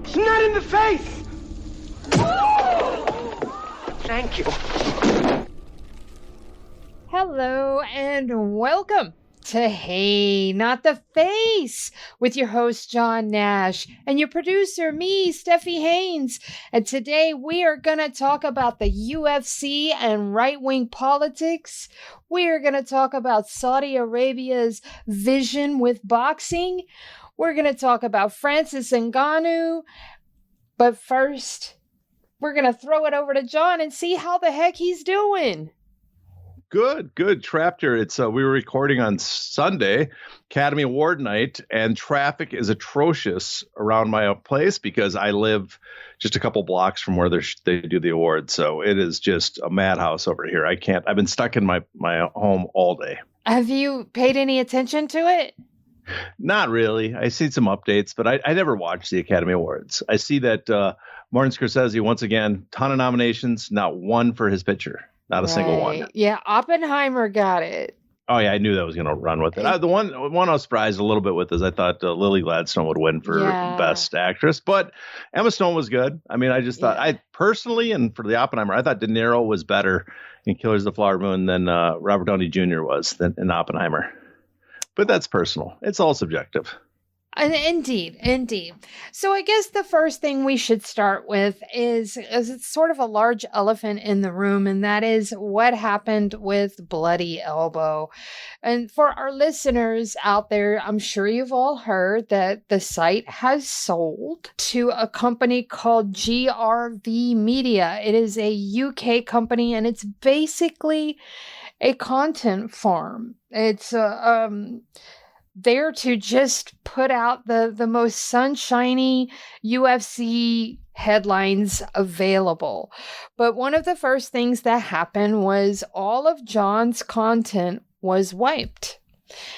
It's not in the face! Thank you. Hello and welcome to Hey, Not the Face with your host, John Nash, and your producer, me, Steffi Haynes. And today we are going to talk about the UFC and right-wing politics. We are going to talk about Saudi Arabia's vision with boxing. We're going to talk about Francis Ngannou. But first, we're going to throw it over to John and see how the heck he's doing. Good. Trapped here. It's we were recording on Sunday, Academy Award night, and traffic is atrocious around my place because I live just a couple blocks from where they do the awards. So it is just a madhouse over here. I've been stuck in my home all day. Have you paid any attention to it? Not really. I see some updates, but I never watch the Academy Awards. I see that Martin Scorsese, once again, ton of nominations, not one for his picture. Not a single one. Yeah, Oppenheimer got it. Oh, yeah, I knew that was going to run with it. The one I was surprised a little bit with is I thought Lily Gladstone would win for Best Actress. But Emma Stone was good. I mean, I just thought, I personally, and for the Oppenheimer, I thought De Niro was better in Killers of the Flower Moon than Robert Downey Jr. was in Oppenheimer. But that's personal. It's all subjective. Indeed. So I guess the first thing we should start with is it's sort of a large elephant in the room, and that is what happened with Bloody Elbow. And for our listeners out there, I'm sure you've all heard that the site has sold to a company called GRV Media. It is a UK company, and it's basically a content farm. It's there to just put out the most sunshiny UFC headlines available. But one of the first things that happened was all of John's content was wiped.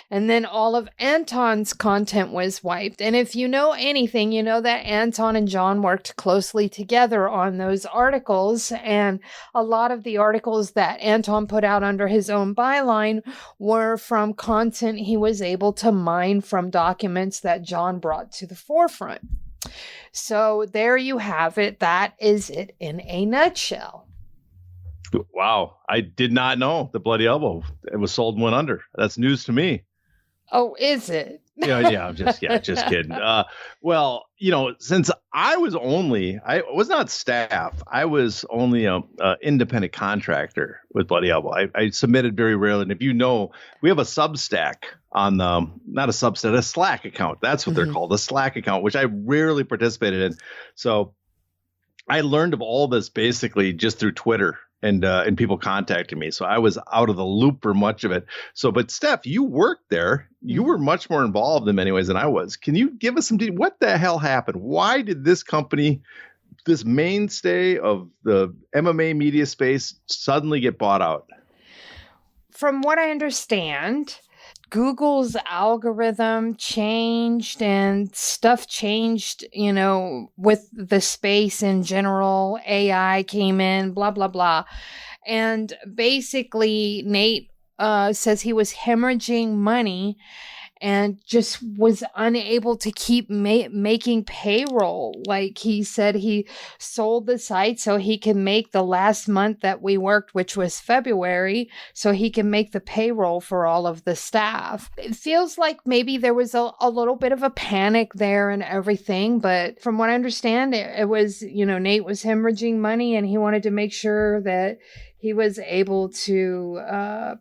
And then all of Anton's content was wiped. And if you know anything, you know that Anton and John worked closely together on those articles. And a lot of the articles that Anton put out under his own byline were from content he was able to mine from documents that John brought to the forefront. So there you have it. That is it in a nutshell. Wow. I did not know the Bloody Elbow. It was sold and went under. That's news to me. Oh, is it? I'm just kidding. Well, since I was not staff. I was only a independent contractor with Bloody Elbow. I submitted very rarely. And if you know, we have a Substack on not a Substack, a Slack account. That's what they're called, a Slack account, which I rarely participated in. So I learned of all this basically just through Twitter. And people contacted me. So I was out of the loop for much of it. So, but Steph, you worked there. You were much more involved in many ways than I was. Can you give us some detail? What the hell happened? Why did this company, this mainstay of the MMA media space, suddenly get bought out? From what I understand, Google's algorithm changed and stuff changed, with the space in general. AI came in, blah, blah, blah. And basically, Nate says he was hemorrhaging money and just was unable to keep making payroll. Like he said, he sold the site so he can make the last month that we worked, which was February, so he can make the payroll for all of the staff. It feels like maybe there was a little bit of a panic there and everything, but from what I understand, it was, Nate was hemorrhaging money and he wanted to make sure that he was able to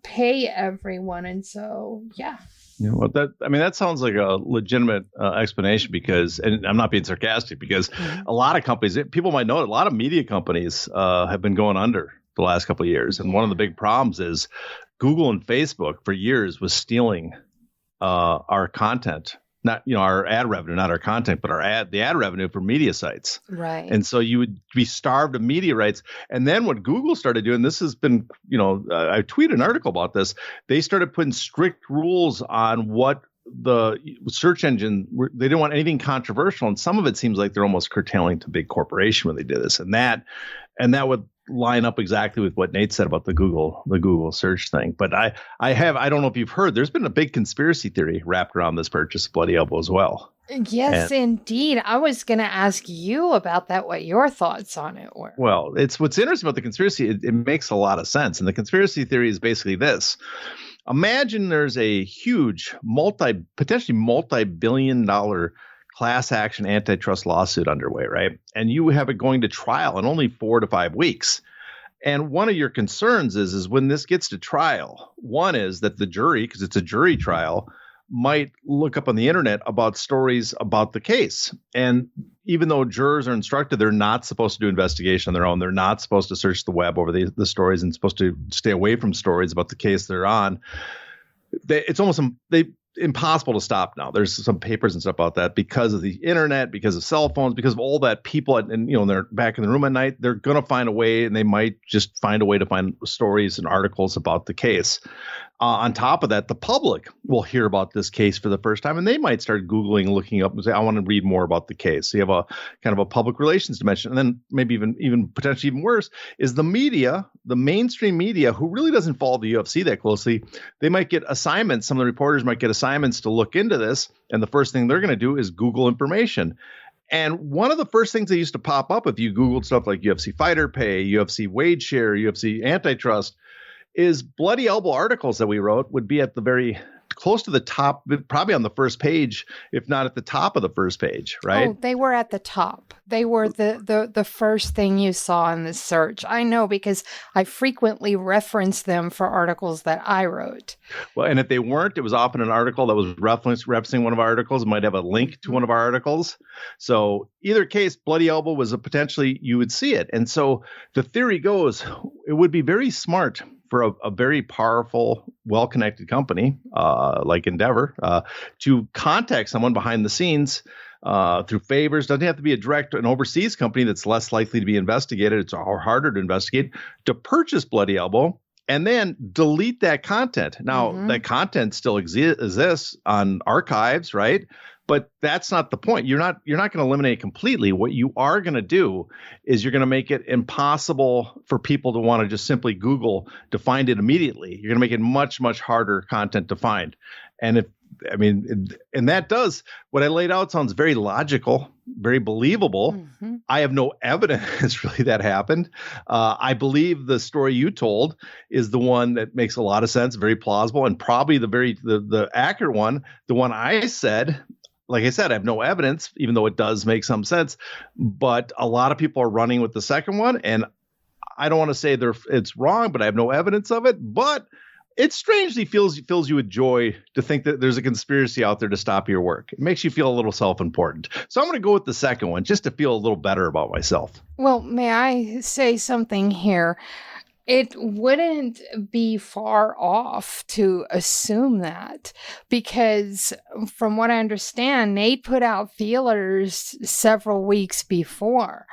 pay everyone. And so, yeah. That sounds like a legitimate explanation because, and I'm not being sarcastic, because a lot of companies, people might know, a lot of media companies have been going under the last couple of years. And one of the big problems is Google and Facebook for years was stealing our content, not, our ad revenue, not our content, but the ad revenue for media sites. Right. And so you would be starved of media rights. And then what Google started doing, this has been, I tweeted an article about this. They started putting strict rules on what the search engine, they didn't want anything controversial. And some of it seems like they're almost curtailing to big corporation when they did this. And that would line up exactly with what Nate said about the Google search thing. But I don't know if you've heard, there's been a big conspiracy theory wrapped around this purchase of Bloody Elbow as well. Yes, indeed. I was going to ask you about that, what your thoughts on it were. Well, it's what's interesting about the conspiracy. It makes a lot of sense. And the conspiracy theory is basically this. Imagine there's a huge potentially multi-billion-dollar class action antitrust lawsuit underway, right? And you have it going to trial in only 4 to 5 weeks. And one of your concerns is when this gets to trial, one is that the jury, because it's a jury trial, might look up on the internet about stories about the case. And even though jurors are instructed, they're not supposed to do investigation on their own. They're not supposed to search the web over the stories and supposed to stay away from stories about the case they're on. It's almost impossible to stop now. There's some papers and stuff about that because of the internet, because of cell phones, because of all that people, and they're back in the room at night, they're going to find a way, and they might just find a way to find stories and articles about the case. On top of that, the public will hear about this case for the first time, and they might start Googling, looking up and say, I want to read more about the case. So you have a kind of a public relations dimension. And then maybe even potentially even worse is the media, the mainstream media, who really doesn't follow the UFC that closely. They might get assignments. Some of the reporters might get assignments to look into this. And the first thing they're going to do is Google information. And one of the first things that used to pop up if you Googled stuff like UFC fighter pay, UFC wage share, UFC antitrust, is Bloody Elbow articles that we wrote would be at the very close to the top, probably on the first page, if not at the top of the first page, right? Oh, they were at the top. They were the first thing you saw in the search. I know because I frequently reference them for articles that I wrote. Well, and if they weren't, it was often an article that was referencing one of our articles. It might have a link to one of our articles. So either case, Bloody Elbow was you would see it. And so the theory goes, it would be very smart for a very powerful, well-connected company like Endeavor to contact someone behind the scenes through favors. Doesn't have to be an overseas company that's less likely to be investigated. It's harder to investigate, to purchase Bloody Elbow and then delete that content. Now, that content still exists on archives, right? But that's not the point. You're not going to eliminate it completely. What you are going to do is you're going to make it impossible for people to want to just simply Google to find it immediately. You're going to make it much, much harder content to find. And that does what I laid out sounds very logical, very believable. I have no evidence really that happened. I believe the story you told is the one that makes a lot of sense, very plausible, and probably the accurate one. The one I said. Like I said, I have no evidence, even though it does make some sense. But a lot of people are running with the second one. And I don't want to say it's wrong, but I have no evidence of it. But it strangely fills you with joy to think that there's a conspiracy out there to stop your work. It makes you feel a little self-important. So I'm going to go with the second one just to feel a little better about myself. Well, may I say something here? It wouldn't be far off to assume that because from what I understand, Nate put out feelers several weeks before.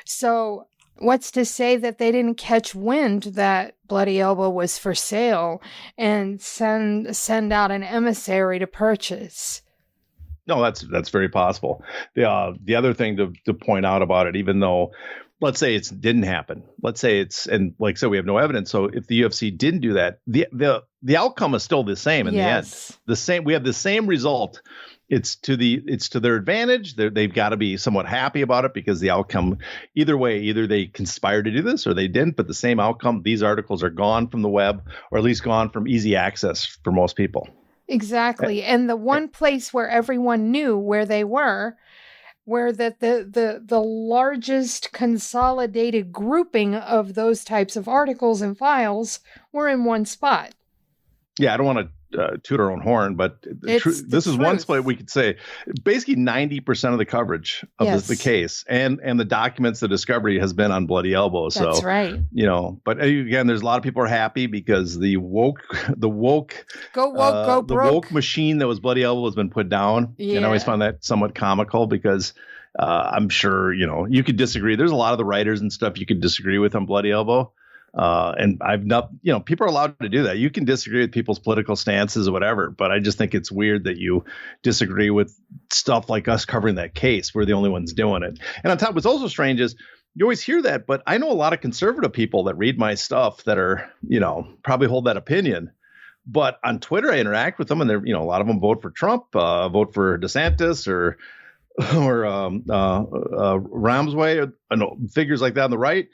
So what's to say that they didn't catch wind that Bloody Elbow was for sale and send out an emissary to purchase? No, that's very possible. The other thing to point out about it, even though let's say it didn't happen. Let's say and like I said, we have no evidence. So if the UFC didn't do that, the outcome is still the same in the end. We have the same result. It's to their advantage. They've got to be somewhat happy about it because the outcome, either way, either they conspired to do this or they didn't. But the same outcome. These articles are gone from the web, or at least gone from easy access for most people. Exactly, and the one place where everyone knew where they were. Where the largest consolidated grouping of those types of articles and files were in one spot. Yeah, I don't want to toot our own horn, but this is one spot we could say basically 90% of the coverage of the case and the documents, the discovery has been on Bloody Elbow. So that's right. But again, there's a lot of people are happy because the woke machine that was Bloody Elbow has been put down. Yeah. And I always find that somewhat comical because I'm sure, you could disagree. There's a lot of the writers and stuff you could disagree with on Bloody Elbow. And I've not, people are allowed to do that. You can disagree with people's political stances or whatever, but I just think it's weird that you disagree with stuff like us covering that case. We're the only ones doing it. And on top, what's also strange is you always hear that, but I know a lot of conservative people that read my stuff that are, probably hold that opinion. But on Twitter, I interact with them, and they're, a lot of them vote for Trump, vote for DeSantis or Ramsway, figures like that on the right.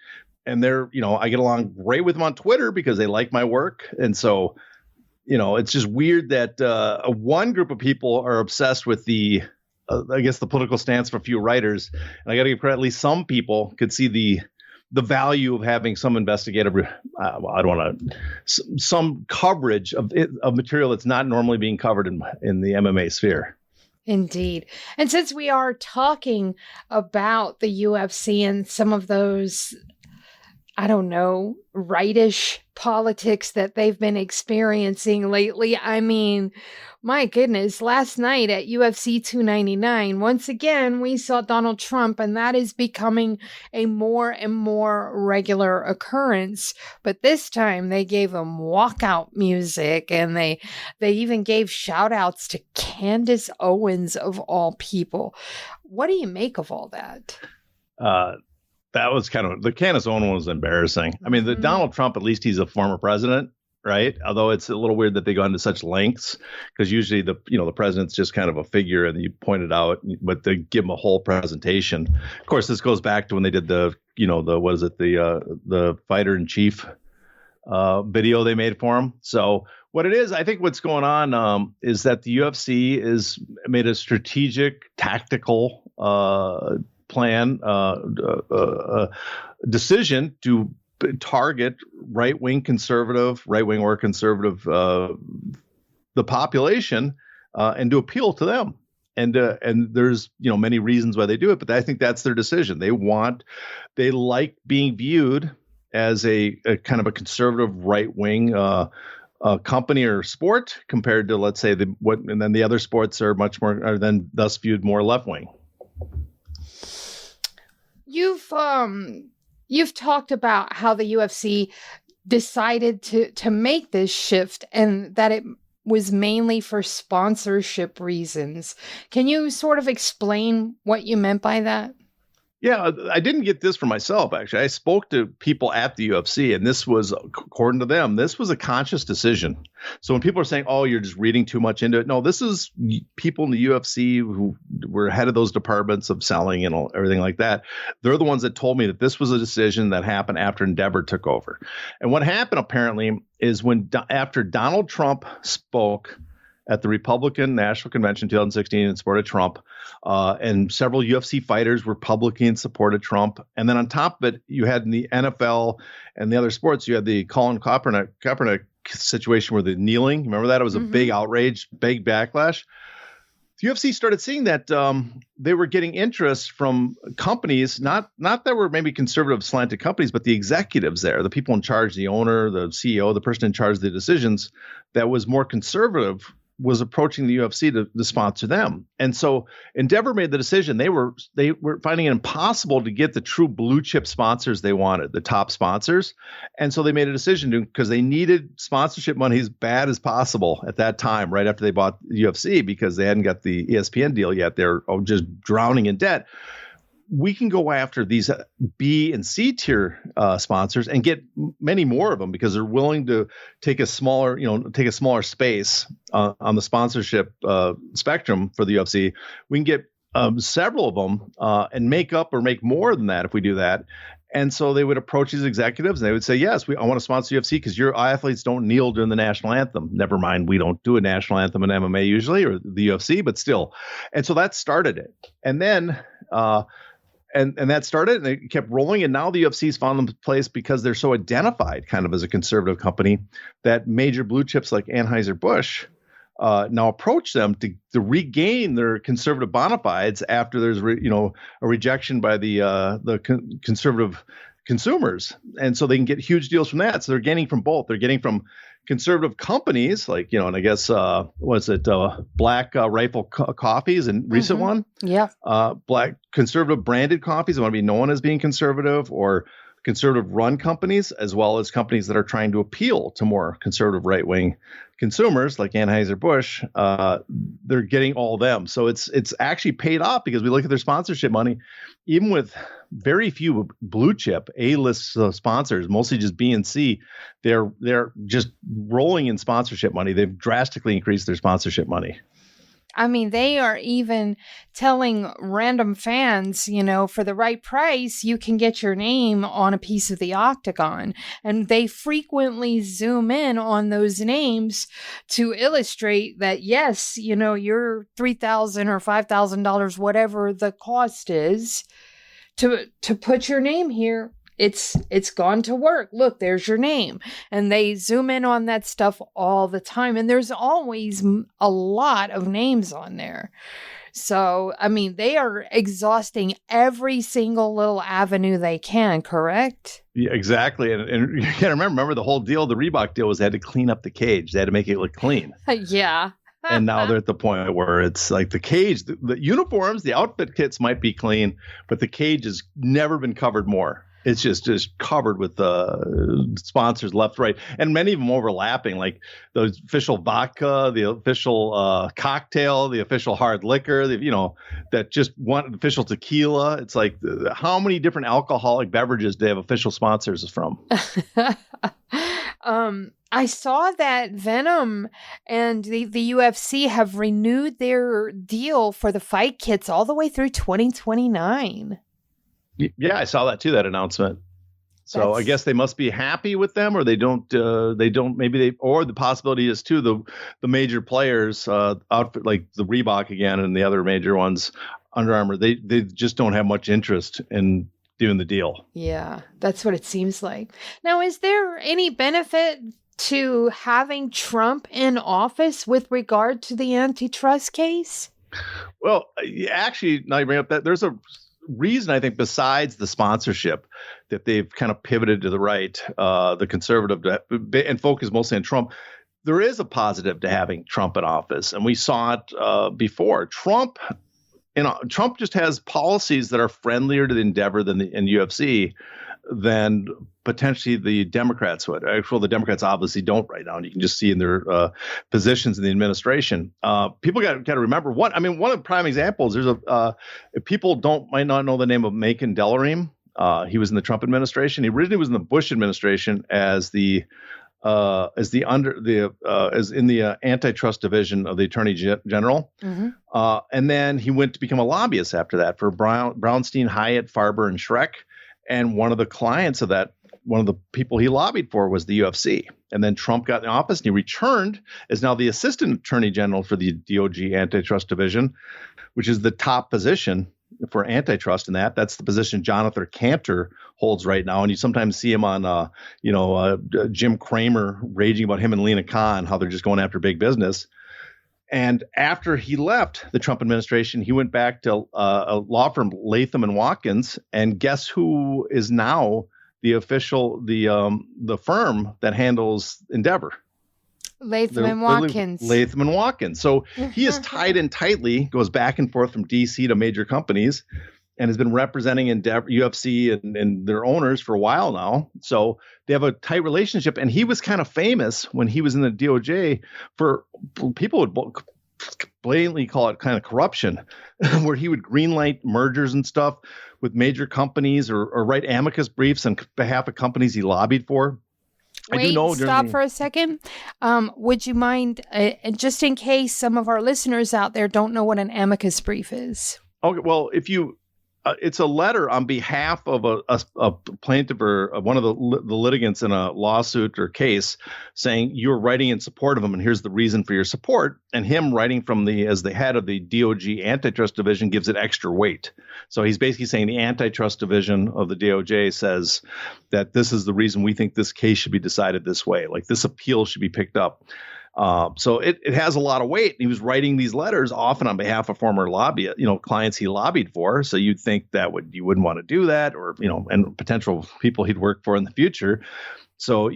And they're, I get along great with them on Twitter because they like my work. And so, it's just weird that one group of people are obsessed with the political stance of a few writers. And I got to give credit, at least some people could see the value of having some investigative, I don't want to, some coverage of material that's not normally being covered in the MMA sphere. Indeed. And since we are talking about the UFC and some of those, I don't know, rightish politics that they've been experiencing lately. I mean, my goodness, last night at UFC 299, once again, we saw Donald Trump, and that is becoming a more and more regular occurrence. But this time they gave him walkout music, and they even gave shout outs to Candace Owens of all people. What do you make of all that? That was the Candace Owens one was embarrassing. I mean, the Donald Trump, at least he's a former president, right? Although it's a little weird that they go into such lengths, because usually the president's just kind of a figure, and you point it out, but they give him a whole presentation. Of course, this goes back to when they did the fighter in chief video they made for him. So what it is, I think what's going on is that the UFC is made a strategic, tactical plan, decision to target right-wing or conservative, the population, and to appeal to them. And there's, many reasons why they do it, but I think that's their decision. They like being viewed as a kind of a conservative right-wing, company or sport compared to, let's say, and then the other sports are much more, are then thus viewed more left-wing. You've talked about how the UFC decided to make this shift, and that it was mainly for sponsorship reasons. Can you sort of explain what you meant by that? Yeah, I didn't get this for myself, actually. I spoke to people at the UFC, and this was, according to them, this was a conscious decision. So when people are saying, oh, you're just reading too much into it, no, this is people in the UFC who were head of those departments of selling and everything like that. They're the ones that told me that this was a decision that happened after Endeavor took over. And what happened, apparently, is after Donald Trump spoke at the Republican National Convention 2016 in support of Trump, and several UFC fighters were publicly in support of Trump. And then on top of it, you had in the NFL and the other sports, you had the Colin Kaepernick situation where the kneeling, remember that? It was a big outrage, big backlash. The UFC started seeing that they were getting interest from companies, not that were maybe conservative slanted companies, but the executives there, the people in charge, the owner, the CEO, the person in charge of the decisions that was more conservative, was approaching the UFC to sponsor them. And so Endeavor made the decision. They were finding it impossible to get the true blue chip sponsors they wanted, the top sponsors. And so they made a decision because they needed sponsorship money as bad as possible at that time, right after they bought the UFC, because they hadn't got the ESPN deal yet. They're just drowning in debt. We can go after these B and C tier sponsors and get many more of them because they're willing to take a smaller space on the sponsorship spectrum for the UFC. We can get several of them and make up or make more than that if we do that. And so they would approach these executives and they would say, yes, I want to sponsor UFC because your athletes don't kneel during the national anthem. Never mind, we don't do a national anthem in MMA usually, or the UFC, but still. And so that started it. And then And that started, and it kept rolling. And now the UFC's found them place because they're so identified kind of as a conservative company that major blue chips like Anheuser-Busch now approach them to regain their conservative bona fides after there's a rejection by the conservative consumers. And so they can get huge deals from that. So they're gaining from both. They're getting from conservative companies like, and I guess, Black Rifle Coffees and recent one? Yeah. Black conservative branded coffees that want to be known as being conservative, or conservative run companies, as well as companies that are trying to appeal to more conservative right-wing consumers like Anheuser-Busch. They're getting all of them. So it's actually paid off because we look at their sponsorship money, even with very few blue chip A-list sponsors, mostly just B and C. They're just rolling in sponsorship money. They've drastically increased their sponsorship money. I mean, they are even telling random fans, for the right price, you can get your name on a piece of the octagon. And they frequently zoom in on those names to illustrate that, yes, your $3,000 or $5,000, whatever the cost is, to put your name here. It's gone to work. Look, there's your name. And they zoom in on that stuff all the time. And there's always a lot of names on there. So, I mean, they are exhausting every single little avenue they can, correct? Yeah, exactly. And you got to remember the whole deal, the Reebok deal was they had to clean up the cage. They had to make it look clean. Yeah. And now they're at the point where it's like the cage, the uniforms, the outfit kits might be clean, but the cage has never been covered more. It's just covered with sponsors left, right, and many of them overlapping, like the official vodka, the official cocktail, the official hard liquor, that just one official tequila. It's like how many different alcoholic beverages do they have official sponsors from? I saw that Venom and the UFC have renewed their deal for the fight kits all the way through 2029. Yeah, I saw that too, that announcement. So I guess they must be happy with them, or they don't, or the possibility is too, the major players, outfit like the Reebok again and the other major ones, Under Armour, they just don't have much interest in doing the deal. Yeah, that's what it seems like. Now, is there any benefit to having Trump in office with regard to the antitrust case? Well, actually, now you bring up that there's a reason, I think, besides the sponsorship, that they've kind of pivoted to the right, the conservative, and focus mostly on Trump. There is a positive to having Trump in office, and we saw it before. Trump just has policies that are friendlier to the endeavor than the UFC than potentially the Democrats would. Actually, the Democrats obviously don't right now, and you can just see in their positions in the administration. People got to remember one of the prime examples. There's if people might not know the name of Macon Delorme. He was in the Trump administration. He originally was in the Bush administration as in the antitrust division of the Attorney General. Mm-hmm. And then he went to become a lobbyist after that for Brownstein, Hyatt, Farber, and Schreck. And one of the clients of that, one of the people he lobbied for was the UFC. And then Trump got in office and he returned as now the assistant attorney general for the DOJ antitrust division, which is the top position for antitrust in that. That's the position Jonathan Cantor holds right now. And you sometimes see him on, Jim Cramer raging about him and Lena Khan, how they're just going after big business. And after he left the Trump administration, he went back to a law firm, Latham and Watkins. And guess who is now the firm that handles Endeavor? Latham and Watkins. Latham and Watkins. So he is tied in tightly, goes back and forth from DC to major companies, and has been representing Endeavor, UFC and their owners for a while now. So they have a tight relationship. And he was kind of famous when he was in the DOJ for people would blatantly call it kind of corruption, where he would greenlight mergers and stuff with major companies or write amicus briefs on behalf of companies he lobbied for. Wait, stop for a second. Would you mind, just in case some of our listeners out there don't know what an amicus brief is? Okay, well, it's a letter on behalf of a plaintiff or one of the litigants in a lawsuit or case saying you're writing in support of him and here's the reason for your support. And him writing as the head of the DOJ antitrust division gives it extra weight. So he's basically saying the antitrust division of the DOJ says that this is the reason we think this case should be decided this way. Like this appeal should be picked up. So it has a lot of weight. He was writing these letters often on behalf of former clients he lobbied for. So you'd think that you wouldn't want to do that, or, and potential people he'd work for in the future. So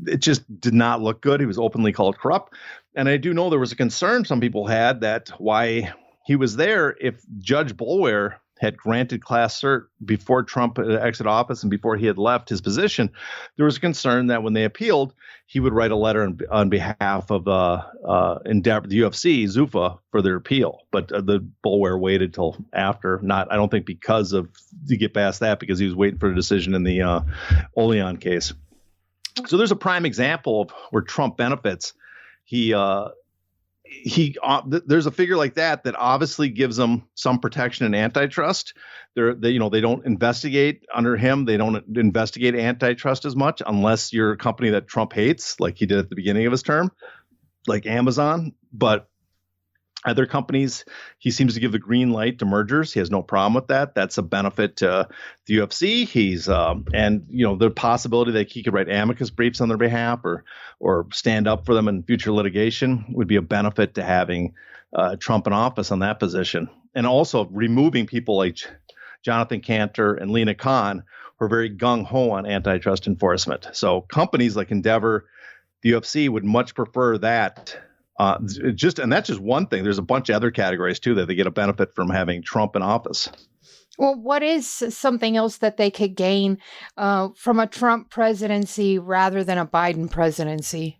it just did not look good. He was openly called corrupt. And I do know there was a concern some people had that why he was there, if Judge Boulware had granted class cert before Trump exited office and before he had left his position, there was a concern that when they appealed, he would write a letter on behalf of Endeavor, the UFC, Zuffa, for their appeal. But the bullware waited till after. I don't think because of to get past that, because he was waiting for a decision in the Oleon case. So there's a prime example of where Trump benefits. There's a figure like that obviously gives them some protection in antitrust. They don't investigate under him. They don't investigate antitrust as much unless you're a company that Trump hates, like he did at the beginning of his term, like Amazon. But other companies, he seems to give the green light to mergers. He has no problem with that. That's a benefit to the UFC. The possibility that he could write amicus briefs on their behalf or stand up for them in future litigation would be a benefit to having Trump in office on that position. And also removing people like Jonathan Cantor and Lena Khan, who are very gung-ho on antitrust enforcement. So companies like Endeavor, the UFC would much prefer that. And that's just one thing. There's a bunch of other categories too that they get a benefit from having Trump in office. Well, what is something else that they could gain from a Trump presidency rather than a Biden presidency?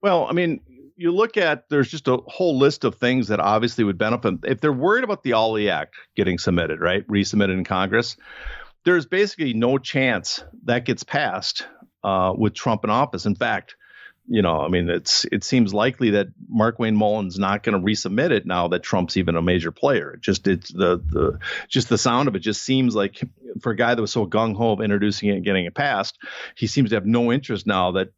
Well, I mean, you look at, there's just a whole list of things that obviously would benefit. If they're worried about the Ali Act getting submitted, right, resubmitted in Congress, there's basically no chance that gets passed with Trump in office. In fact, it seems likely that Mark Wayne Mullen's not going to resubmit it now that Trump's even a major player. It's the sound of it just seems like, for a guy that was so gung ho of introducing it and getting it passed, he seems to have no interest now that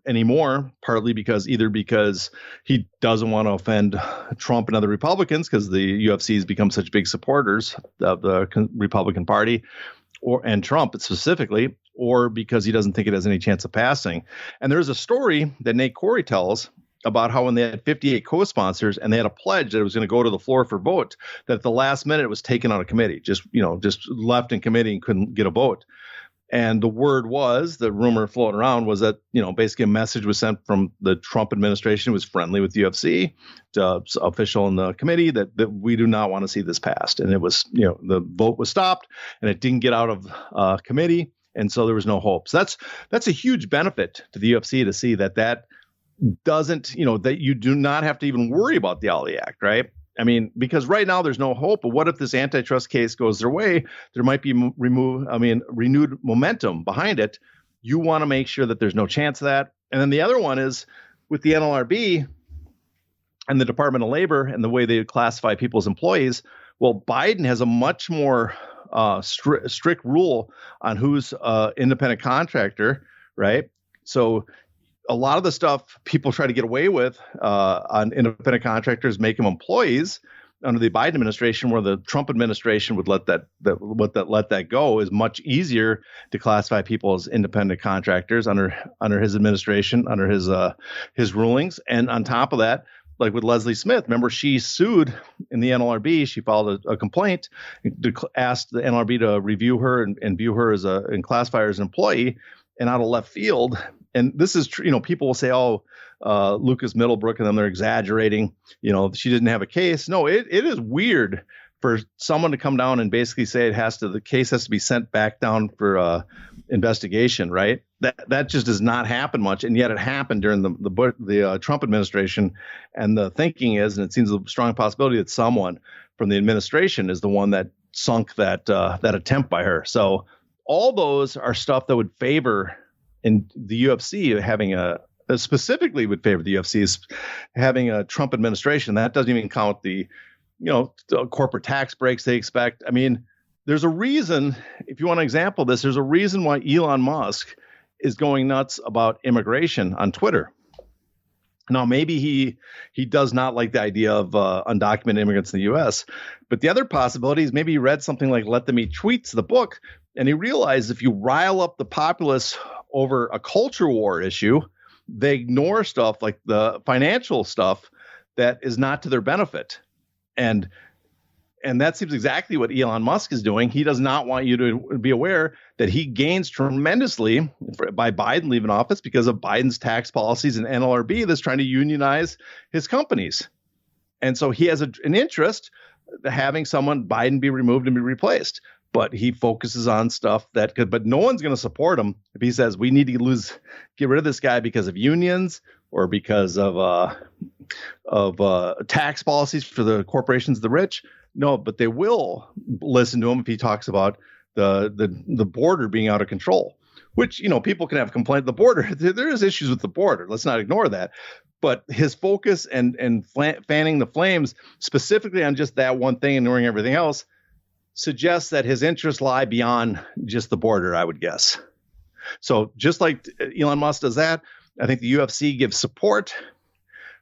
anymore. Partly because he doesn't want to offend Trump and other Republicans, because the UFC has become such big supporters of the Republican Party and Trump specifically, or because he doesn't think it has any chance of passing. And there's a story that Nate Corey tells about how when they had 58 co-sponsors and they had a pledge that it was going to go to the floor for vote, that at the last minute it was taken out of committee, just left in committee and couldn't get a vote. And the rumor floating around was that, basically a message was sent from the Trump administration, was friendly with the UFC, to official in the committee, that we do not want to see this passed. And it was, the vote was stopped and it didn't get out of committee. And so there was no hope. So that's a huge benefit to the UFC to see that doesn't, that you do not have to even worry about the Ali Act, right? I mean, because right now there's no hope. But what if this antitrust case goes their way? There might be renewed momentum behind it. You want to make sure that there's no chance of that. And then the other one is with the NLRB and the Department of Labor and the way they classify people's employees. Well, Biden has a much more strict rule on who's independent contractor, right? So a lot of the stuff people try to get away with on independent contractors, make them employees under the Biden administration, where the Trump administration would let that go, is much easier to classify people as independent contractors under his administration, under his rulings. And on top of that, like with Leslie Smith, remember she sued in the NLRB. She filed a complaint, asked the NLRB to review her and view her and classify her as an employee, and out of left field. And this is true. People will say, Lucas Middlebrook and them, they're exaggerating. She didn't have a case. No, it is weird for someone to come down and basically say the case has to be sent back down for investigation, right? That just does not happen much, and yet it happened during the Trump administration. And the thinking is, and it seems a strong possibility, that someone from the administration is the one that sunk that attempt by her. So all those are stuff that would favor, in the UFC specifically would favor the UFC is having a Trump administration. That doesn't even count the corporate tax breaks they expect. I mean, there's a reason, if you want an example of this, there's a reason why Elon Musk is going nuts about immigration on Twitter. Now, maybe he does not like the idea of undocumented immigrants in the U.S., but the other possibility is maybe he read something like Let Them Eat Tweets, the book, and he realized if you rile up the populace over a culture war issue, they ignore stuff like the financial stuff that is not to their benefit. And that seems exactly what Elon Musk is doing. He does not want you to be aware that he gains tremendously by Biden leaving office because of Biden's tax policies and NLRB that's trying to unionize his companies. And so he has an interest having someone, Biden, be removed and be replaced. But he focuses on stuff that could, but no one's going to support him if he says we need to get rid of this guy because of unions or because of tax policies for the corporations, the rich. No, but they will listen to him if he talks about the border being out of control, which, people can have complaint. The border, there is issues with the border. Let's not ignore that. But his focus and fanning the flames specifically on just that one thing, ignoring everything else, suggests that his interests lie beyond just the border, I would guess. So just like Elon Musk does that, I think the UFC gives support,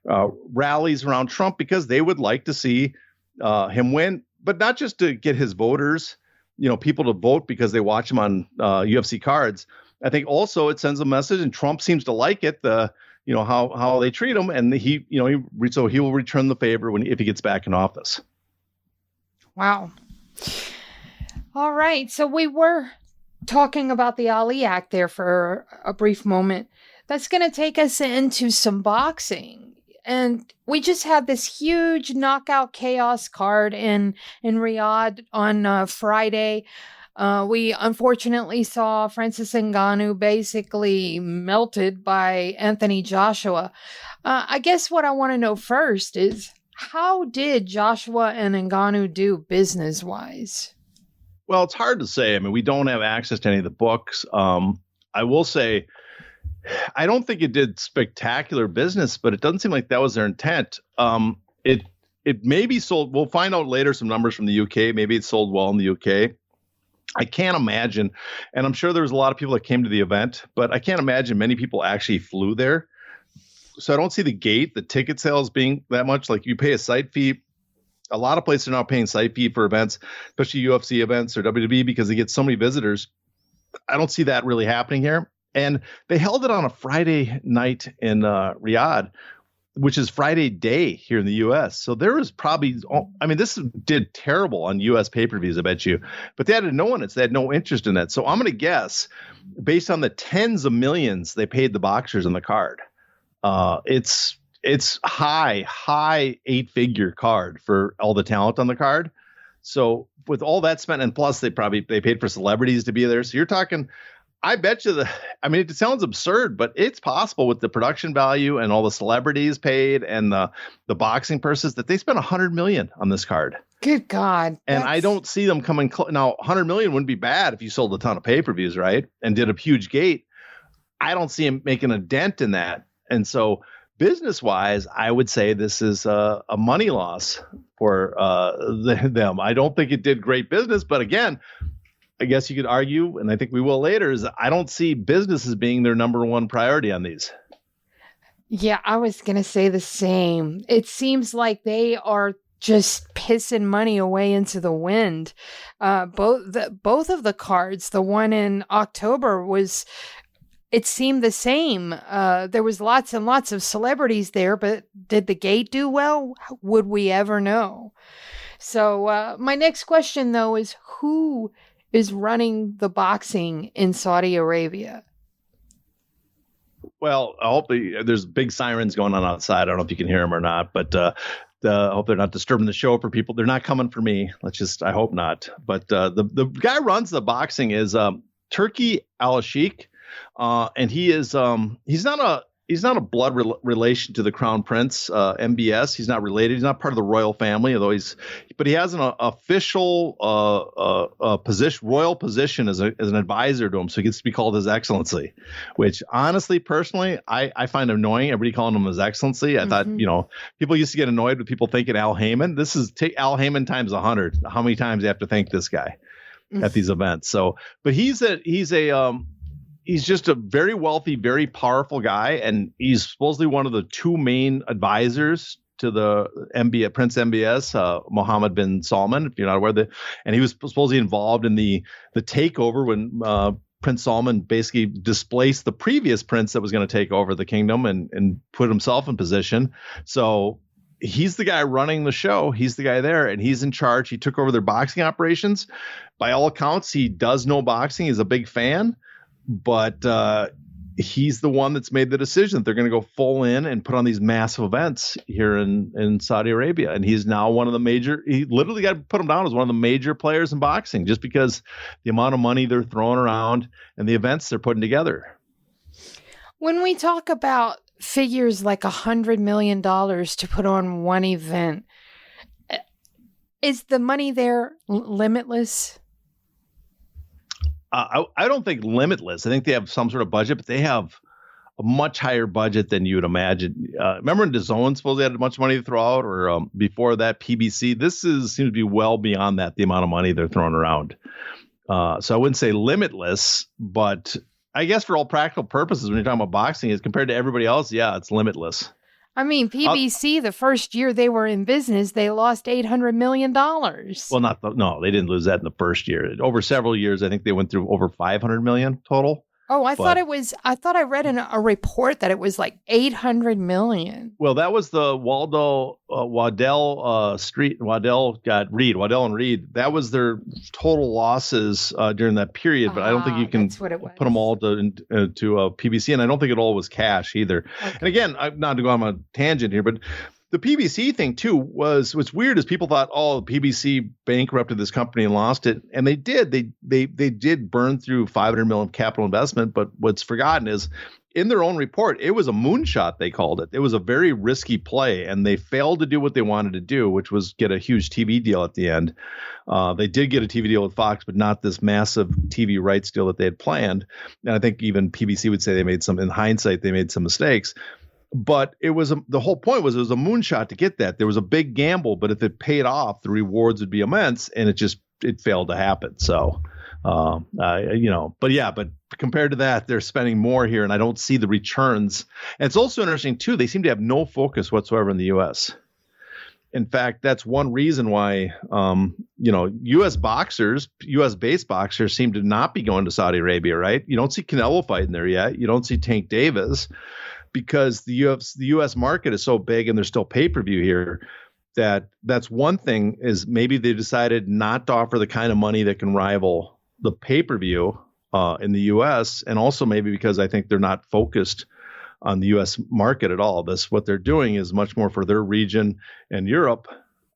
rallies around Trump because they would like to see him win, but not just to get his voters, people to vote because they watch him on UFC cards. I think also it sends a message, and Trump seems to like it, how they treat him, and so he will return the favor if he gets back in office. Wow. All right. So we were talking about the Ali Act there for a brief moment. That's going to take us into some boxing. And we just had this huge knockout chaos card in Riyadh on Friday. We unfortunately saw Francis Ngannou basically melted by Anthony Joshua. I guess what I want to know first is, how did Joshua and Ngannou do business-wise? Well, it's hard to say. I mean, we don't have access to any of the books. I will say, I don't think it did spectacular business, but it doesn't seem like that was their intent. It maybe sold. We'll find out later some numbers from the UK. Maybe it sold well in the UK. I can't imagine, and I'm sure there was a lot of people that came to the event, but I can't imagine many people actually flew there. So I don't see the ticket sales being that much. Like, you pay a site fee. A lot of places are now paying site fee for events, especially UFC events or WWE, because they get so many visitors. I don't see that really happening here. And they held it on a Friday night in Riyadh, which is Friday day here in the U.S. So there was probably, this did terrible on U.S. pay-per-views, I bet you. But they had no one. They had no interest in that. So I'm going to guess, based on the tens of millions they paid the boxers on the card, it's high 8-figure card for all the talent on the card. So with all that spent, and plus they paid for celebrities to be there. So you're talking, I bet you it sounds absurd, but it's possible with the production value and all the celebrities paid and the boxing purses that they spent $100 million on this card. Good God. And I don't see them coming now. $100 million wouldn't be bad if you sold a ton of pay-per-views, right? And did a huge gate. I don't see him making a dent in that. And so business-wise, I would say this is a money loss for them. I don't think it did great business, but again, I guess you could argue, and I think we will later, is I don't see business as being their number one priority on these. Yeah, I was going to say the same. It seems like they are just pissing money away into the wind. Both of the cards, the one in October it seemed the same. There was lots and lots of celebrities there, but did the gate do well? Would we ever know? So my next question, though, is who is running the boxing in Saudi Arabia? Well, I hope there's big sirens going on outside. I don't know if you can hear them or not, but I hope they're not disturbing the show for people. They're not coming for me. I hope not. But the guy who runs the boxing is Turki Al-Sheikh. And he is he's not a blood relation to the Crown Prince, MBS. He's not related. He's not part of the royal family, but he has an official royal position as an advisor to him. So he gets to be called His Excellency, which honestly, personally, I find annoying. Everybody calling him His Excellency. I thought, people used to get annoyed with people thinking Al Heyman. This is take Al Heyman times 100. How many times you have to thank this guy at these events? So, but he's just a very wealthy, very powerful guy, and he's supposedly one of the two main advisors to the Prince MBS, Mohammed bin Salman, if you're not aware of that. And he was supposedly involved in the takeover when Prince Salman basically displaced the previous prince that was going to take over the kingdom and put himself in position. So he's the guy running the show. He's the guy there, and he's in charge. He took over their boxing operations. By all accounts, he does know boxing. He's a big fan. But he's the one that's made the decision that they're going to go full in and put on these massive events here in Saudi Arabia. And he's now one of the major, he literally got to put him down as one of the major players in boxing just because the amount of money they're throwing around and the events they're putting together. When we talk about figures like $100 million to put on one event, is the money there limitless? I don't think limitless. I think they have some sort of budget, but they have a much higher budget than you would imagine. Remember when DAZN supposedly had a bunch of money to throw out, or before that PBC? This seems to be well beyond that, the amount of money they're throwing around. So I wouldn't say limitless, but I guess for all practical purposes, when you're talking about boxing, as compared to everybody else, yeah, it's limitless. I mean, PBC, the first year they were in business, they lost $800 million. Well, no, they didn't lose that in the first year. Over several years, I think they went through over 500 million total. Oh, I thought I read in a report that it was like 800 million. Well, that was the Waddell and Reed. That was their total losses during that period. But I don't think you can put them all to PBC, and I don't think it all was cash either. Okay. And again, I'm not to go on a tangent here, but the PBC thing too was what's weird is people thought, oh, the PBC bankrupted this company and lost it, and they did. They did burn through 500 million capital investment. But what's forgotten is in their own report, it was a moonshot. They called it. It was a very risky play, and they failed to do what they wanted to do, which was get a huge TV deal at the end. They did get a TV deal with Fox, but not this massive TV rights deal that they had planned. And I think even PBC would say in hindsight, they made some mistakes. But it was the whole point was it was a moonshot to get that. There was a big gamble, but if it paid off, the rewards would be immense, and it failed to happen. So, but compared to that, they're spending more here, and I don't see the returns. And it's also interesting too. They seem to have no focus whatsoever in the U.S. In fact, that's one reason why, U.S. based boxers seem to not be going to Saudi Arabia, right? You don't see Canelo fighting there yet. You don't see Tank Davis. Because the U.S. market is so big and there's still pay-per-view here, that's one thing is maybe they decided not to offer the kind of money that can rival the pay-per-view in the U.S. And also maybe because I think they're not focused on the U.S. market at all. What they're doing is much more for their region and Europe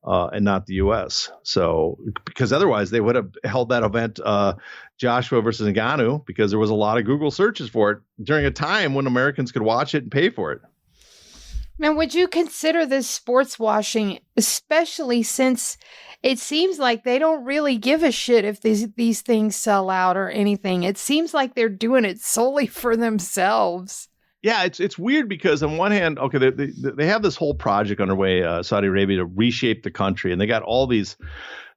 and not the U.S. So because otherwise they would have held that event Joshua versus Ngannou because there was a lot of Google searches for it during a time when Americans could watch it and pay for it. Now, would you consider this sports washing, especially since it seems like they don't really give a shit if these things sell out or anything? It seems like they're doing it solely for themselves. Yeah, it's weird because on one hand, okay, they have this whole project underway, Saudi Arabia, to reshape the country, and they got all these.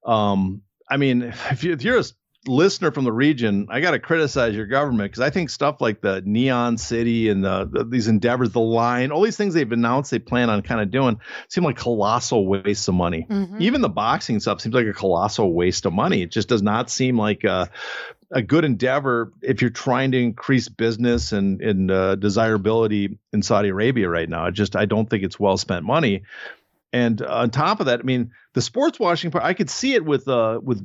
If you're a listener from the region, I got to criticize your government because I think stuff like the Neon City and these endeavors, the line, all these things they've announced they plan on kind of doing seem like colossal wastes of money. Mm-hmm. Even the boxing stuff seems like a colossal waste of money. It just does not seem like a good endeavor if you're trying to increase business and desirability in Saudi Arabia right now. I don't think it's well spent money. And on top of that, I mean, the sports washing part, I could see it with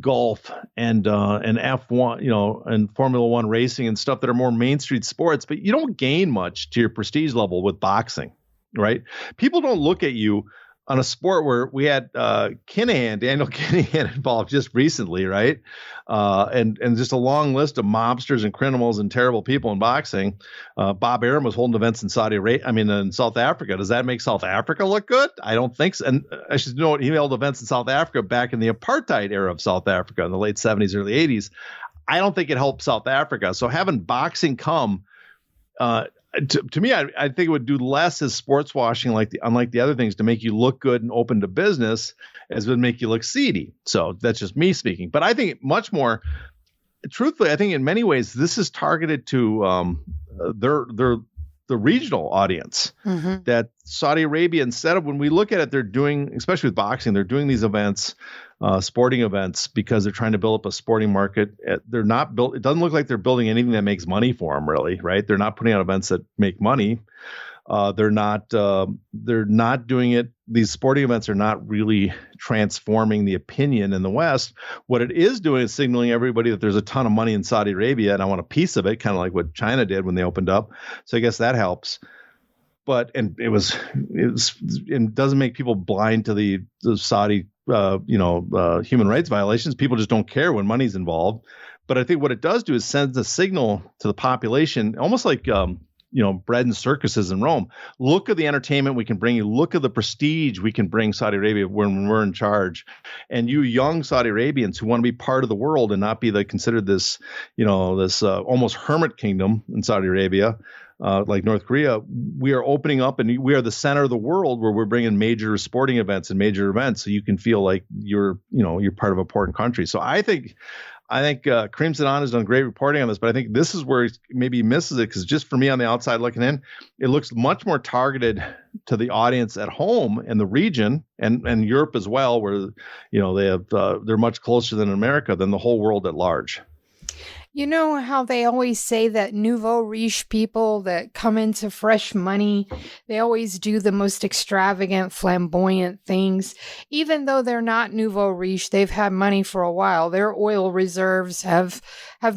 golf and F1, and Formula One racing and stuff that are more Main Street sports, but you don't gain much to your prestige level with boxing, right? People don't look at you on a sport where we had Daniel Kinahan involved just recently, right? And just a long list of mobsters and criminals and terrible people in boxing. Bob Arum was holding events in in South Africa. Does that make South Africa look good? I don't think so. And I should know he held events in South Africa back in the apartheid era of South Africa in the late 70s, early 80s. I don't think it helped South Africa. So having boxing come, to me, I think it would do less as sports washing, unlike the other things, to make you look good and open to business, as would make you look seedy. So that's just me speaking. But I think much more, truthfully, I think in many ways this is targeted to the regional audience. Mm-hmm. That Saudi Arabia, instead of, when we look at it, they're doing, especially with boxing, they're doing these events, sporting events, because they're trying to build up a sporting market. They're not built. It doesn't look like they're building anything that makes money for them, really, right? They're not putting out events that make money. They're not doing it these sporting events are not really transforming the opinion in the West. What it is doing is signaling everybody that there's a ton of money in Saudi Arabia and I want a piece of it, kind of like what China did when they opened up. So I guess that helps. But it doesn't make people blind to the Saudi, human rights violations. People just don't care when money's involved. But I think what it does do is sends a signal to the population, almost like, bread and circuses in Rome. Look at the entertainment we can bring you. Look at the prestige we can bring Saudi Arabia when we're in charge. And you young Saudi Arabians who want to be part of the world and not be considered this almost hermit kingdom in Saudi Arabia, like North Korea, we are opening up and we are the center of the world where we're bringing major sporting events and major events. So you can feel like you're part of an important country. So I think Kareem Sadan has done great reporting on this, but I think this is where maybe he misses it because just for me on the outside looking in, it looks much more targeted to the audience at home in the region and Europe as well, where they're much closer than America than the whole world at large. You know how they always say that nouveau riche people that come into fresh money, they always do the most extravagant, flamboyant things. Even though they're not nouveau riche, they've had money for a while. Their oil reserves have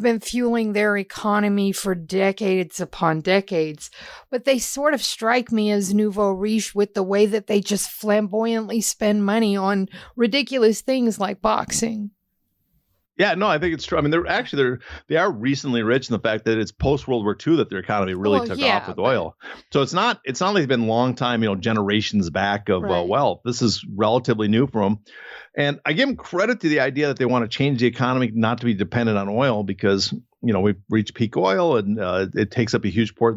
been fueling their economy for decades upon decades. But they sort of strike me as nouveau riche with the way that they just flamboyantly spend money on ridiculous things like boxing. Yeah, no, I think it's true. I mean, they are recently rich in the fact that it's post World War II that their economy really took off with oil. So it's not like they've been long time, generations back of wealth. This is relatively new for them. And I give them credit to the idea that they want to change the economy not to be dependent on oil because, we've reached peak oil and it takes up a huge part of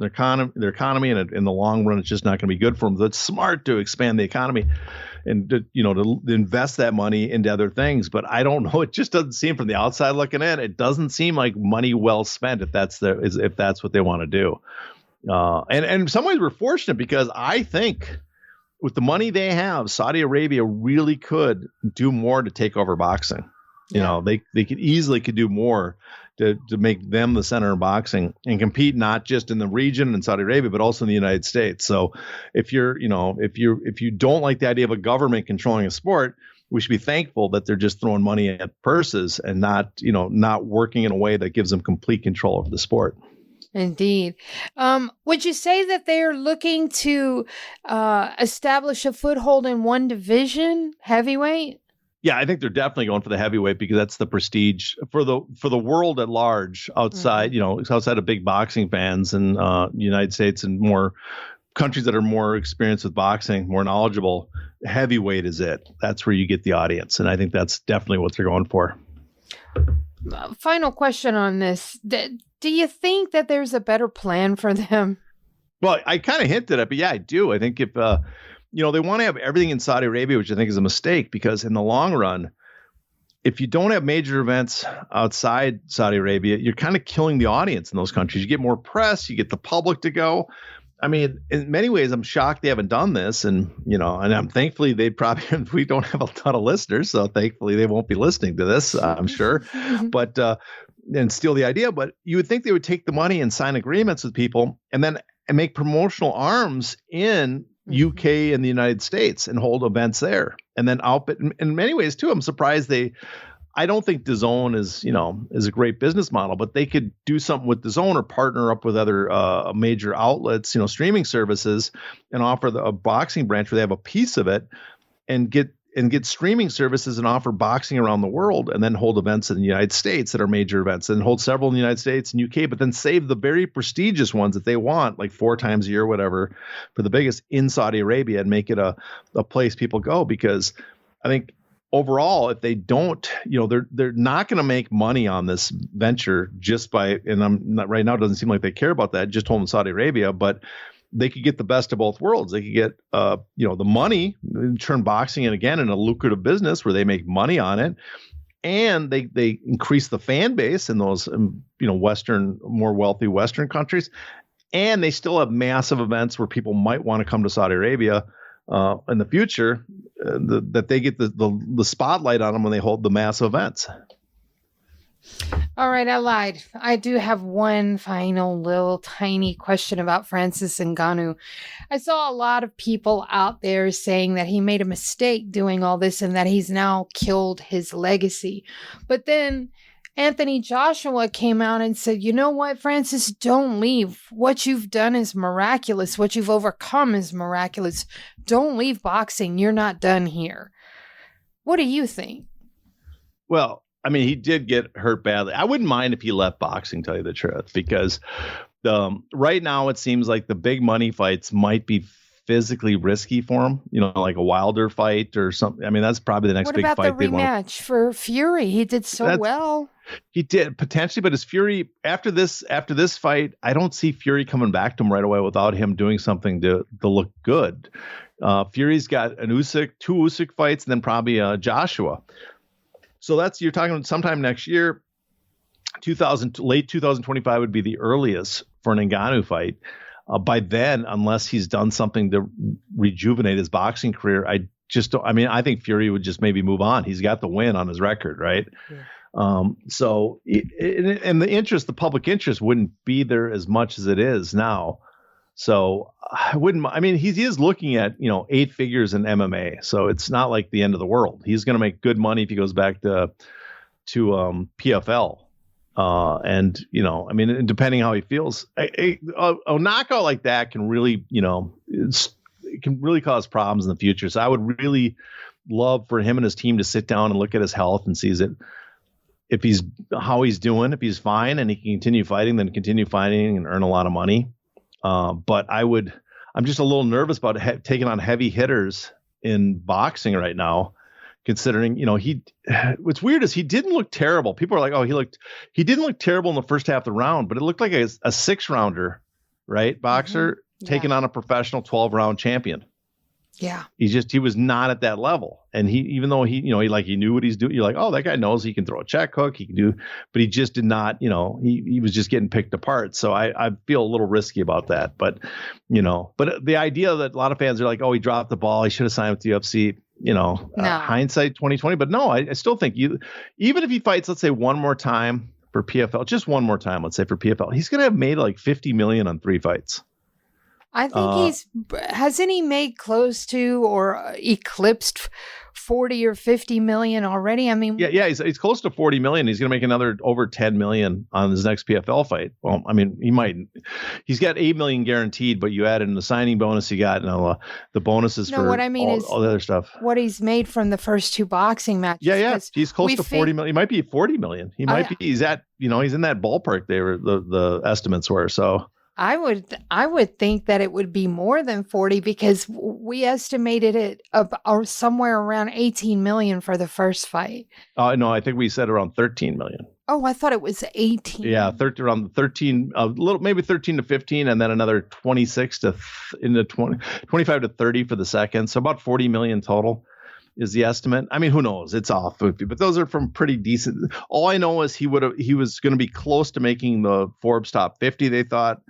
their economy. And in the long run, it's just not going to be good for them. So it's smart to expand the economy and to invest that money into other things. But I don't know. It just doesn't seem from the outside looking in. It doesn't seem like money well spent if that's what they want to do. And in some ways we're fortunate because I think with the money they have, Saudi Arabia really could do more to take over boxing. They could easily do more to make them the center of boxing and compete not just in the region in Saudi Arabia, but also in the United States. So if you don't like the idea of a government controlling a sport, we should be thankful that they're just throwing money at purses and not working in a way that gives them complete control over the sport. Indeed. Would you say that they're looking to establish a foothold in one division, heavyweight? Yeah, I think they're definitely going for the heavyweight because that's the prestige for the world at large outside, outside of big boxing fans in United States and more countries that are more experienced with boxing, more knowledgeable. Heavyweight is it. That's where you get the audience. And I think that's definitely what they're going for. Final question on this. Do you think that there's a better plan for them? Well, I kind of hinted at it, but yeah, I do. I think if they want to have everything in Saudi Arabia, which I think is a mistake because in the long run, if you don't have major events outside Saudi Arabia, you're kind of killing the audience in those countries. You get more press, you get the public to go. I mean, in many ways, I'm shocked they haven't done this. And, and I'm thankfully we don't have a ton of listeners. So thankfully they won't be listening to this, I'm sure. But, and steal the idea. But you would think they would take the money and sign agreements with people and make promotional arms in UK and the United States and hold events there. And then in many ways too, I'm surprised I don't think DAZN is a great business model, but they could do something with DAZN or partner up with other major outlets, streaming services and offer a boxing branch where they have a piece of it and get streaming services and offer boxing around the world and then hold events in the United States that are major events and hold several in the United States and UK, but then save the very prestigious ones that they want, like 4 times a year, whatever, for the biggest in Saudi Arabia and make it a place people go. Because I think overall, if they don't, they're not going to make money on this venture just by, and I'm not right now, it doesn't seem like they care about that, just holding Saudi Arabia, but they could get the best of both worlds. They could get, the money, turn boxing in a lucrative business where they make money on it. And they increase the fan base in those, Western, more wealthy Western countries. And they still have massive events where people might want to come to Saudi Arabia in the future, that they get the spotlight on them when they hold the massive events. All right, I lied. I do have one final little tiny question about Francis Ngannou. I saw a lot of people out there saying that he made a mistake doing all this and that he's now killed his legacy. But then Anthony Joshua came out and said, you know what, Francis, don't leave. What you've done is miraculous. What you've overcome is miraculous. Don't leave boxing. You're not done here. What do you think? Well, I mean, he did get hurt badly. I wouldn't mind if he left boxing, tell you the truth, because right now it seems like the big money fights might be physically risky for him, like a Wilder fight or something. I mean, that's probably the next big fight. What about the rematch for Fury? He did so well. He did potentially, but his Fury after this fight, I don't see Fury coming back to him right away without him doing something to look good. Fury's got two Usyk fights, and then probably Joshua. So you're talking sometime next year, late 2025 would be the earliest for an Ngannou fight. By then, unless he's done something to rejuvenate his boxing career, I think Fury would just maybe move on. He's got the win on his record, right? Yeah. And the public interest wouldn't be there as much as it is now. So he is looking at, 8 figures in MMA. So it's not like the end of the world. He's going to make good money if he goes back to PFL. Depending how he feels, a knockout like that can really, it can really cause problems in the future. So I would really love for him and his team to sit down and look at his health and see how he's doing. If he's fine and he can continue fighting, then continue fighting and earn a lot of money. But I'm just a little nervous about taking on heavy hitters in boxing right now, considering, what's weird is he didn't look terrible. People are like, he didn't look terrible in the first half of the round, but it looked like a 6-rounder, right? Boxer taking on a professional 12-round champion. Yeah. He was not at that level. And even though he knew what he's doing, you're like, oh, that guy knows he can throw a check hook. He can do, but he just did not, he was just getting picked apart. So I feel a little risky about that, but the idea that a lot of fans are like, oh, he dropped the ball. He should have signed with the UFC, no. Hindsight 2020, but no, I still think even if he fights, let's say one more time for PFL, just one more time, let's say for PFL, he's going to have made like $50 million on 3 fights. I think hasn't he made close to or eclipsed 40 or 50 million already? I mean, yeah, he's close to 40 million. He's going to make another over 10 million on his next PFL fight. Well, I mean, he's got 8 million guaranteed, but you add in the signing bonus he got, and the bonuses for what I mean is all the other stuff. What he's made from the first 2 boxing matches. Yeah. He's close to 40 million. He might be 40 million. He might be, he's in that ballpark there, the estimates were. So I would think that it would be more than 40 because we estimated it somewhere around 18 million for the first fight. No, I think we said around 13 million. Oh, I thought it was 18. Yeah, around 13, maybe 13 to 15, and then another 26 to 25 to 30 for the second. So about 40 million total is the estimate. I mean, who knows? It's off, but those are from pretty decent. All I know is he was going to be close to making the Forbes top 50, they thought.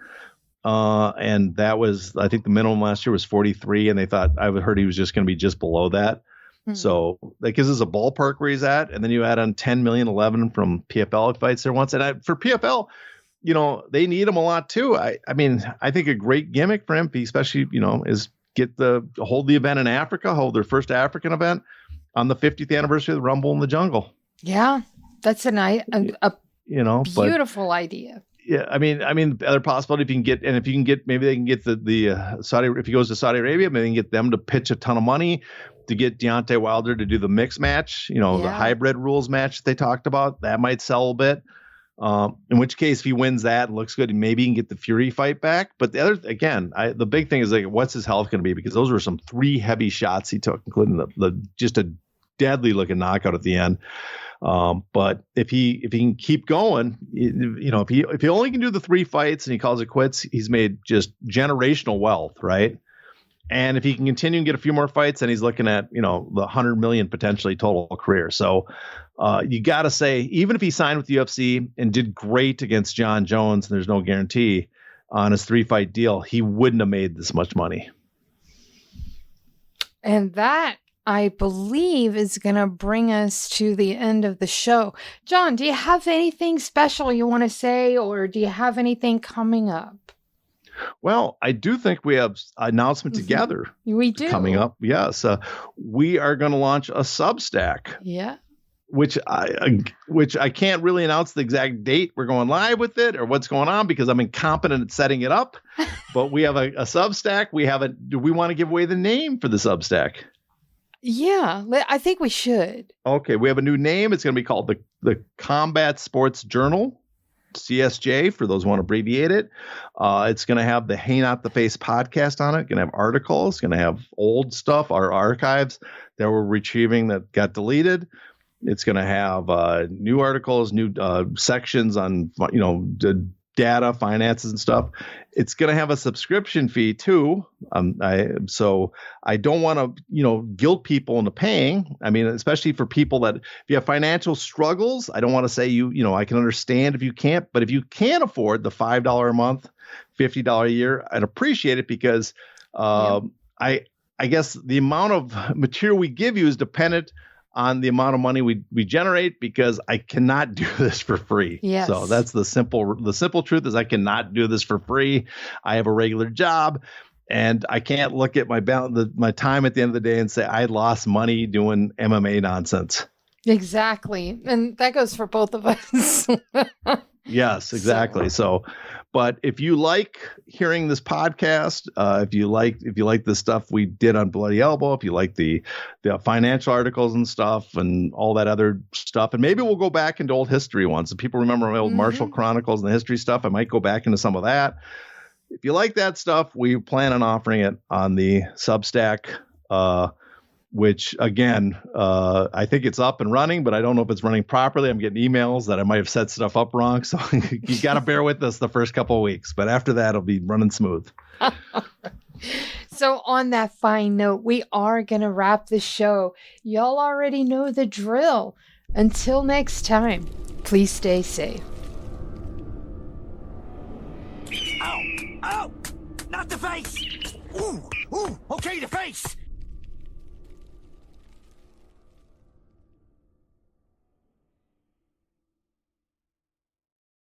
And that was, I think the minimum last year was 43, and I heard he was just going to be just below that. Mm-hmm. So that gives us a ballpark where he's at. And then you add on 10 million, 11 from PFL fights there once. And for PFL, they need him a lot too. I mean, I think a great gimmick for him, especially, is hold the event in Africa, hold their first African event on the 50th anniversary of the Rumble in the Jungle. Yeah. That's a beautiful idea. Yeah, I mean, the other possibility maybe they can get the Saudi, if he goes to Saudi Arabia, maybe they can get them to pitch a ton of money to get Deontay Wilder to do the mixed match, the hybrid rules match that they talked about. That might sell a bit. In which case, if he wins that, looks good, maybe he can get the Fury fight back. But the big thing is like, what's his health going to be? Because those were some 3 heavy shots he took, including just a deadly looking knockout at the end. But if he can keep going, if he only can do the 3 fights and he calls it quits, he's made just generational wealth, right? And if he can continue and get a few more fights, then he's looking at, the 100 million potentially total career. So you got to say, even if he signed with the UFC and did great against John Jones, and there's no guarantee on his 3-fight deal, he wouldn't have made this much money. And that I believe is going to bring us to the end of the show. John, do you have anything special you want to say, or do you have anything coming up? Well, I do think we have an announcement together. We do. Coming up. Yes. We are going to launch a Substack. Yeah. Which I can't really announce the exact date we're going live with it or what's going on because I'm incompetent at setting it up. But we have a Substack. Do we want to give away the name for the Substack? Yeah, I think we should. Okay, we have a new name. It's going to be called the Combat Sports Journal, CSJ, for those who want to abbreviate it. It's going to have the Hey Not the Face podcast on it. It's going to have articles. It's going to have old stuff, our archives that we're retrieving that got deleted. It's going to have new articles, new sections on, the data, finances and stuff. It's going to have a subscription fee too. So I don't want to, guilt people into paying. I mean, especially for people that if you have financial struggles, I don't want to say I can understand if you can't, but if you can't afford the $5 a month, $50 a year, I'd appreciate it because I guess the amount of material we give you is dependent on the amount of money we generate because I cannot do this for free. Yes. So that's the simple truth is I cannot do this for free. I have a regular job and I can't look at my time at the end of the day and say I lost money doing MMA nonsense. Exactly. And that goes for both of us. Yes, exactly. So, but if you like hearing this podcast, if you like the stuff we did on Bloody Elbow, if you like the financial articles and stuff and all that other stuff, and maybe we'll go back into old history ones. If people remember my old Marshall Chronicles and the history stuff, I might go back into some of that. If you like that stuff, we plan on offering it on the Substack, which again, I think it's up and running, but I don't know if it's running properly. I'm getting emails that I might have set stuff up wrong. So you got to bear with us the first couple of weeks, but after that, it'll be running smooth. So on that fine note, we are going to wrap the show. Y'all already know the drill. Until next time, please stay safe. Ow! Ow! Not the face! Ooh! Okay, the face!